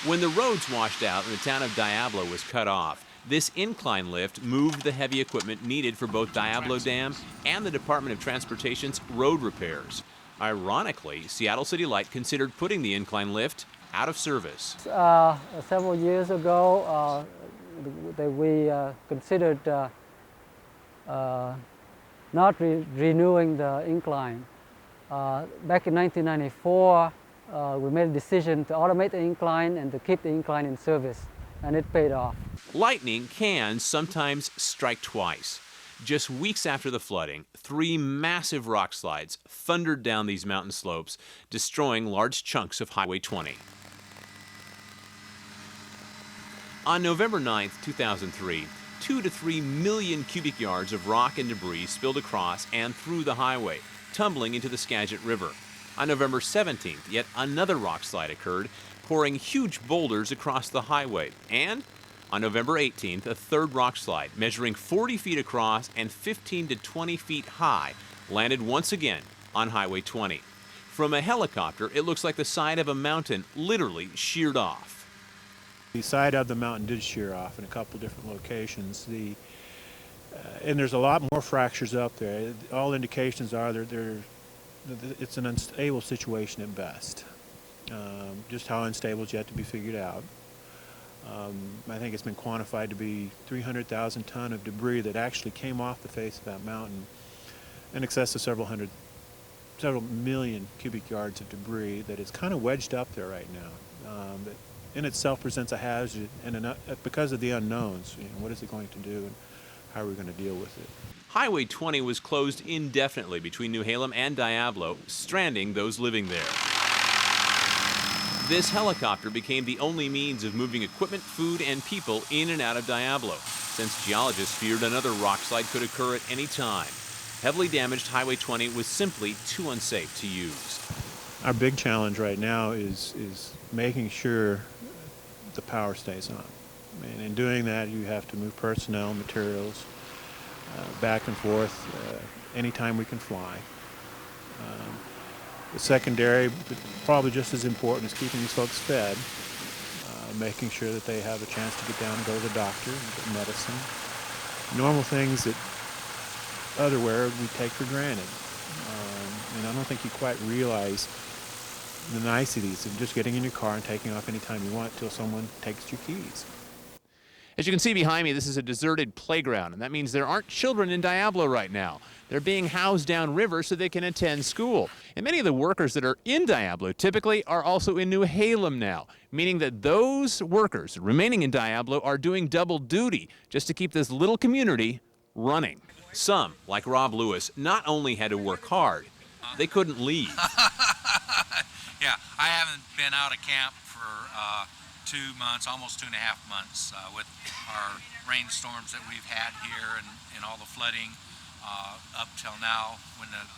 When the roads washed out and the town of Diablo was cut off, this incline lift moved the heavy equipment needed for both Diablo Dam and the Department of Transportation's road repairs. Ironically, Seattle City Light considered putting the incline lift out of service. Several years ago, we considered not renewing the incline. Back in 1994, we made a decision to automate the incline and to keep the incline in service, and it paid off. Lightning can sometimes strike twice. Just weeks after the flooding, 3 massive rock slides thundered down these mountain slopes, destroying large chunks of Highway 20. On November 9, 2003, 2 to 3 million cubic yards of rock and debris spilled across and through the highway, tumbling into the Skagit River. On November 17th, yet another rock slide occurred, pouring huge boulders across the highway. And on November 18th, a 3rd rock slide, measuring 40 feet across and 15 to 20 feet high, landed once again on Highway 20. From a helicopter, it looks like the side of a mountain literally sheared off. The side of the mountain did shear off in a couple different locations. And there's a lot more fractures up there. All indications are it's an unstable situation at best. Just how unstable is yet to be figured out. I think it's been quantified to be 300,000 ton of debris that actually came off the face of that mountain, in excess of several hundred several million cubic yards of debris that is kind of wedged up there right now. That in itself presents a hazard, and because of the unknowns, what is it going to do and how are we going to deal with it? Highway 20 was closed indefinitely between New Halem and Diablo, stranding those living there. This helicopter became the only means of moving equipment, food, and people in and out of Diablo, since geologists feared another rockslide could occur at any time. Heavily damaged Highway 20 was simply too unsafe to use. Our big challenge right now is making sure the power stays on. And in doing that, you have to move personnel, materials, back and forth anytime we can fly. The secondary, but probably just as important, is keeping these folks fed, making sure that they have a chance to get down and go to the doctor and get medicine. Normal things that otherwhere we take for granted. And I don't think you quite realize the niceties of just getting in your car and taking off anytime you want till someone takes your keys. As you can see behind me, this is a deserted playground, and that means there aren't children in Diablo right now. They're being housed downriver so they can attend school. And many of the workers that are in Diablo typically are also in New Halem now, meaning that those workers remaining in Diablo are doing double duty just to keep this little community running. Some, like Rob Lewis, not only had to work hard, they couldn't leave. Yeah, I haven't been out of camp for 2 months, almost 2.5 months, with our rainstorms that we've had here and all the flooding up till now when the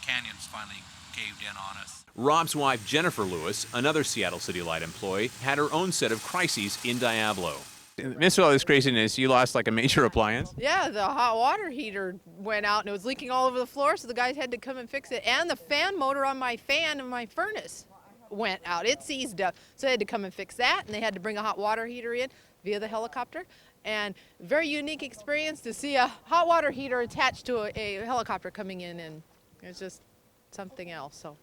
canyons finally caved in on us. Rob's wife, Jennifer Lewis, another Seattle City Light employee, had her own set of crises in Diablo. Amidst all this craziness, you lost like a major appliance? Yeah, the hot water heater went out and it was leaking all over the floor, so the guys had to come and fix it. And the fan motor on my fan and my furnace went out. It seized up, so they had to come and fix that, and they had to bring a hot water heater in via the helicopter. And very unique experience to see a hot water heater attached to a helicopter coming in, and it's just something else. So,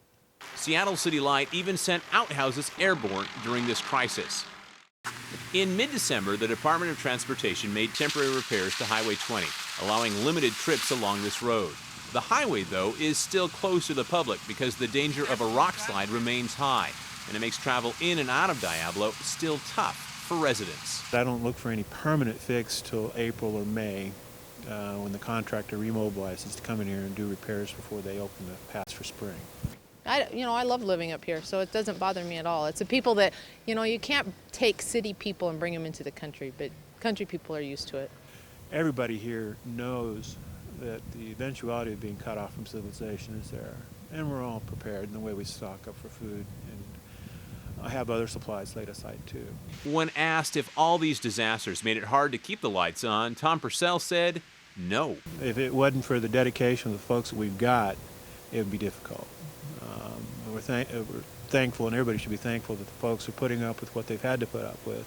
Seattle City Light even sent outhouses airborne during this crisis. In mid-December, the Department of Transportation made temporary repairs to Highway 20, allowing limited trips along this road. The highway, though, is still closed to the public because the danger of a rock slide remains high, and it makes travel in and out of Diablo still tough for residents. I don't look for any permanent fix till April or May when the contractor remobilizes to come in here and do repairs before they open the pass for spring. I love living up here, so it doesn't bother me at all. It's the people that, you can't take city people and bring them into the country, but country people are used to it. Everybody here knows that the eventuality of being cut off from civilization is there, and we're all prepared in the way we stock up for food, and I have other supplies laid aside too. When asked if all these disasters made it hard to keep the lights on, Tom Purcell said no. If it wasn't for the dedication of the folks that we've got, it would be difficult. We're thankful, and everybody should be thankful that the folks are putting up with what they've had to put up with,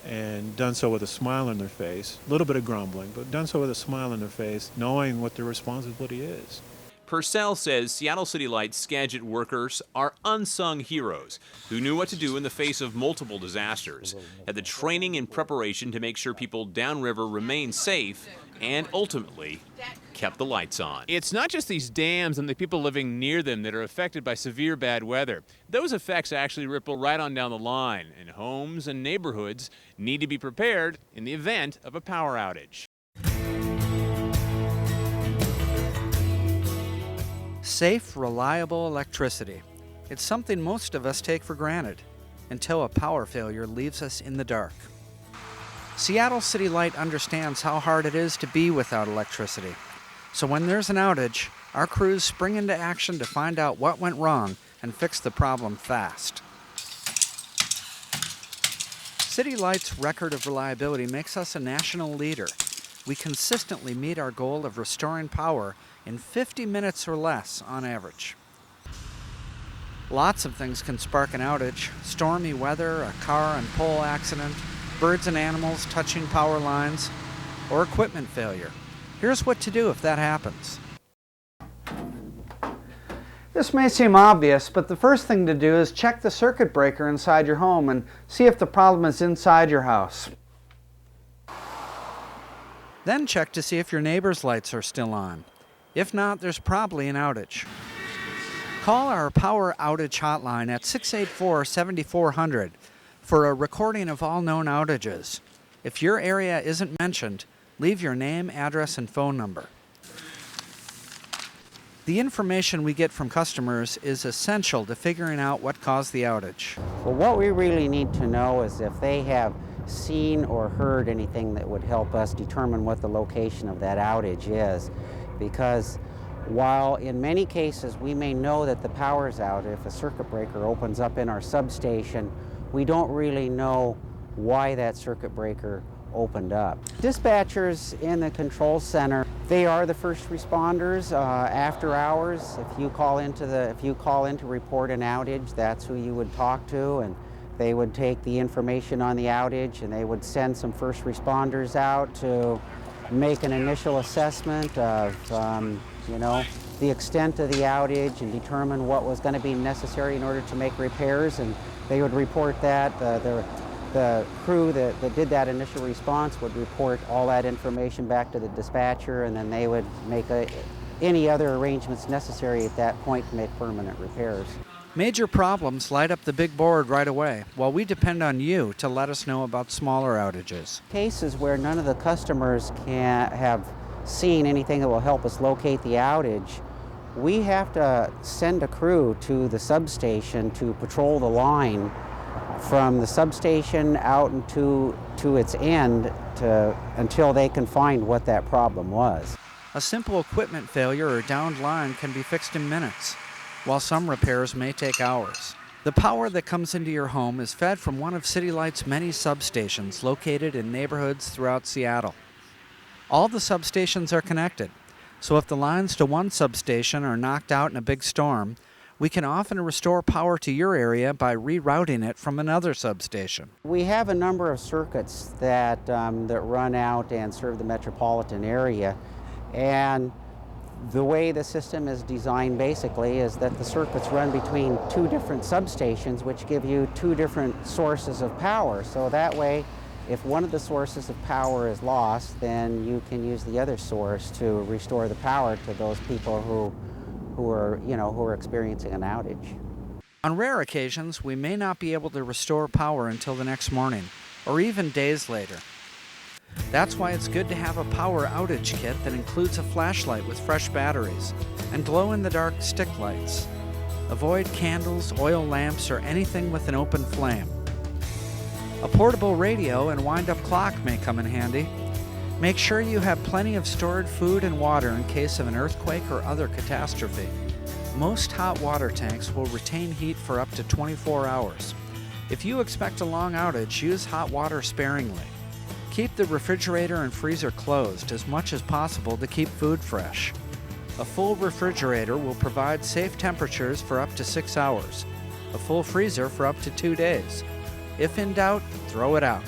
and done so with a smile on their face, a little bit of grumbling, but done so with a smile on their face, knowing what their responsibility is. Purcell says Seattle City Light Skagit workers are unsung heroes who knew what to do in the face of multiple disasters, had the training and preparation to make sure people downriver remain safe, and ultimately kept the lights on. It's not just these dams and the people living near them that are affected by severe bad weather. Those effects actually ripple right on down the line, and homes and neighborhoods need to be prepared in the event of a power outage. Safe, reliable electricity. It's something most of us take for granted until a power failure leaves us in the dark. Seattle City Light understands how hard it is to be without electricity. So when there's an outage, our crews spring into action to find out what went wrong and fix the problem fast. City Light's record of reliability makes us a national leader. We consistently meet our goal of restoring power in 50 minutes or less on average. Lots of things can spark an outage: stormy weather, a car and pole accident, birds and animals touching power lines, or equipment failure. Here's what to do if that happens. This may seem obvious, but the first thing to do is check the circuit breaker inside your home and see if the problem is inside your house. Then check to see if your neighbor's lights are still on. If not, there's probably an outage. Call our power outage hotline at 684-7400 for a recording of all known outages. If your area isn't mentioned, leave your name, address, and phone number. The information we get from customers is essential to figuring out what caused the outage. Well, what we really need to know is if they have seen or heard anything that would help us determine what the location of that outage is. Because while in many cases we may know that the power's out, if a circuit breaker opens up in our substation, we don't really know why that circuit breaker opened up. Dispatchers in the control center, they are the first responders after hours. If you call in to report an outage, that's who you would talk to, and they would take the information on the outage and they would send some first responders out to make an initial assessment of the extent of the outage and determine what was going to be necessary in order to make repairs, and they would report that. The crew that did that initial response would report all that information back to the dispatcher, and then they would make any other arrangements necessary at that point to make permanent repairs. Major problems light up the big board right away, while we depend on you to let us know about smaller outages. Cases where none of the customers can have seen anything that will help us locate the outage, we have to send a crew to the substation to patrol the line from the substation out to its end until they can find what that problem was. A simple equipment failure or downed line can be fixed in minutes, while some repairs may take hours. The power that comes into your home is fed from one of City Light's many substations located in neighborhoods throughout Seattle. All the substations are connected, so if the lines to one substation are knocked out in a big storm, we can often restore power to your area by rerouting it from another substation. We have a number of circuits that run out and serve the metropolitan area, and the way the system is designed basically is that the circuits run between two different substations, which give you two different sources of power. So that way, if one of the sources of power is lost, then you can use the other source to restore the power to those people who are experiencing an outage. On rare occasions, we may not be able to restore power until the next morning, or even days later. That's why it's good to have a power outage kit that includes a flashlight with fresh batteries and glow-in-the-dark stick lights. Avoid candles, oil lamps, or anything with an open flame. A portable radio and wind-up clock may come in handy. Make sure you have plenty of stored food and water in case of an earthquake or other catastrophe. Most hot water tanks will retain heat for up to 24 hours. If you expect a long outage, use hot water sparingly. Keep the refrigerator and freezer closed as much as possible to keep food fresh. A full refrigerator will provide safe temperatures for up to 6 hours. A full freezer for up to 2 days. If in doubt, throw it out.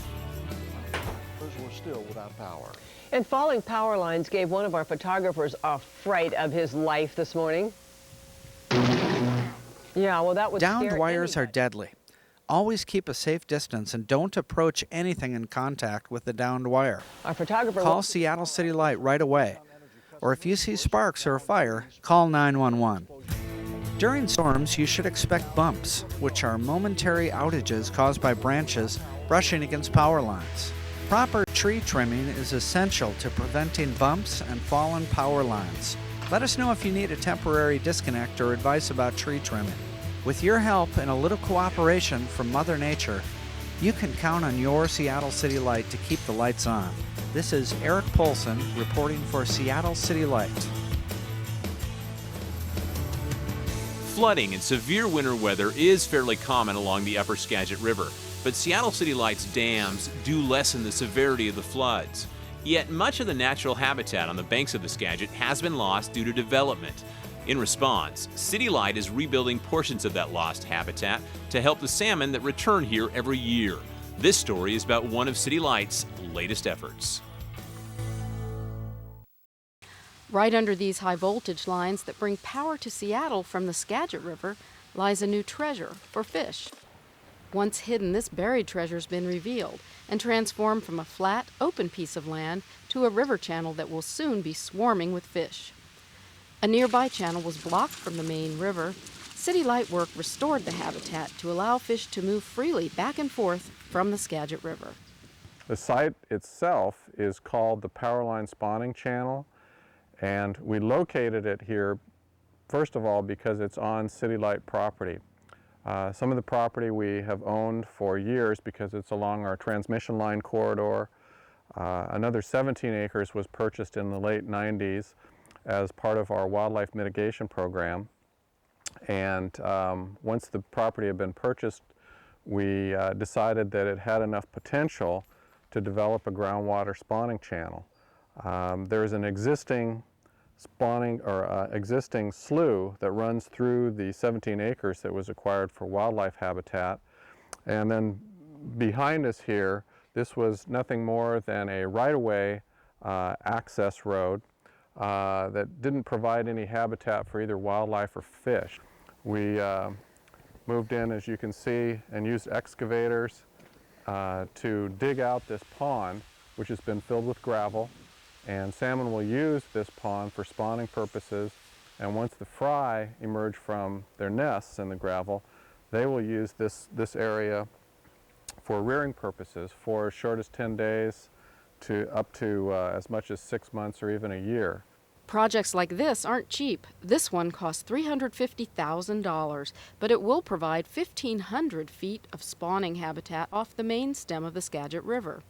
We're still without power. And falling power lines gave one of our photographers a fright of his life this morning. Yeah, well, that would Downed scare wires anybody. are deadly. Always keep a safe distance and don't approach anything in contact with the downed wire. Our photographer Call Seattle City Light right away. Or if you see sparks or a fire, call 911. During storms, you should expect bumps, which are momentary outages caused by branches brushing against power lines. Proper tree trimming is essential to preventing bumps and fallen power lines. Let us know if you need a temporary disconnect or advice about tree trimming. With your help and a little cooperation from Mother Nature, you can count on your Seattle City Light to keep the lights on. This is Eric Polson reporting for Seattle City Light. Flooding and severe winter weather is fairly common along the upper Skagit River, but Seattle City Light's dams do lessen the severity of the floods. Yet much of the natural habitat on the banks of the Skagit has been lost due to development. In response, City Light is rebuilding portions of that lost habitat to help the salmon that return here every year. This story is about one of City Light's latest efforts. Right under these high voltage lines that bring power to Seattle from the Skagit River lies a new treasure for fish. Once hidden, this buried treasure's been revealed and transformed from a flat, open piece of land to a river channel that will soon be swarming with fish. A nearby channel was blocked from the main river City Light work restored the habitat to allow fish to move freely back and forth from the Skagit River. The site itself is called the Powerline Spawning Channel, and we located it here, first of all, because it's on City Light property. Some of the property we have owned for years because it's along our transmission line corridor. Another 17 acres was purchased in the late 90s as part of our wildlife mitigation program. And once the property had been purchased, we decided that it had enough potential to develop a groundwater spawning channel. There is an existing existing slough that runs through the 17 acres that was acquired for wildlife habitat. And then behind us here, this was nothing more than a right-of-way access road that didn't provide any habitat for either wildlife or fish. We moved in, as you can see, and used excavators to dig out this pond, which has been filled with gravel. And salmon will use this pond for spawning purposes, and once the fry emerge from their nests in the gravel, they will use this area for rearing purposes for as short as 10 days to up to as much as 6 months or even a year. Projects like this aren't cheap. This one cost $350,000, but it will provide 1,500 feet of spawning habitat off the main stem of the Skagit River.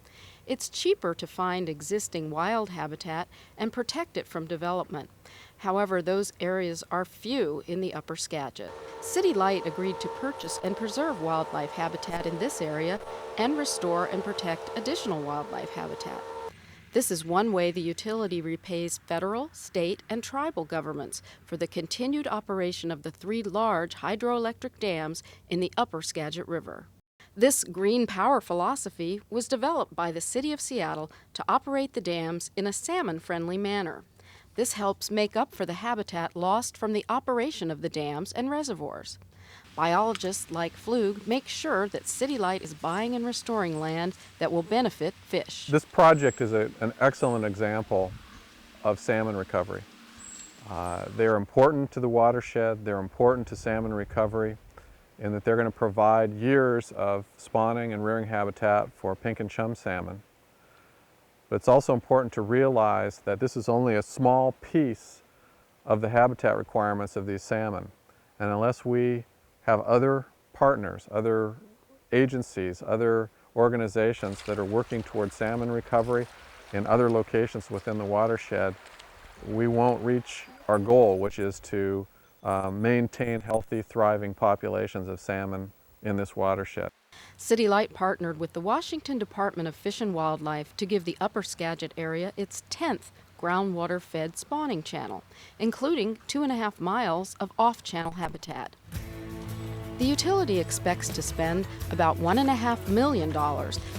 It's cheaper to find existing wild habitat and protect it from development. However, those areas are few in the upper Skagit. City Light agreed to purchase and preserve wildlife habitat in this area and restore and protect additional wildlife habitat. This is one way the utility repays federal, state, and tribal governments for the continued operation of the 3 large hydroelectric dams in the upper Skagit River. This green power philosophy was developed by the City of Seattle to operate the dams in a salmon-friendly manner. This helps make up for the habitat lost from the operation of the dams and reservoirs. Biologists like Flug make sure that City Light is buying and restoring land that will benefit fish. This project is an excellent example of salmon recovery. They're important to the watershed, they're important to salmon recovery, in that they're going to provide years of spawning and rearing habitat for pink and chum salmon. But it's also important to realize that this is only a small piece of the habitat requirements of these salmon. And unless we have other partners, other agencies, other organizations that are working towards salmon recovery in other locations within the watershed, we won't reach our goal, which is to maintain healthy, thriving populations of salmon in this watershed. City Light partnered with the Washington Department of Fish and Wildlife to give the upper Skagit area its 10th groundwater-fed spawning channel, including 2.5 miles of off-channel habitat. The utility expects to spend about $1.5 million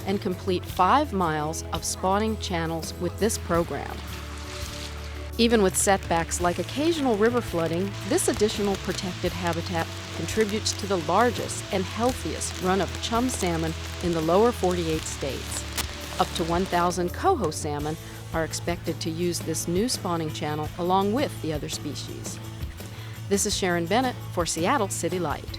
and complete 5 miles of spawning channels with this program. Even with setbacks like occasional river flooding, this additional protected habitat contributes to the largest and healthiest run of chum salmon in the lower 48 states. Up to 1,000 coho salmon are expected to use this new spawning channel along with the other species. This is Sharon Bennett for Seattle City Light.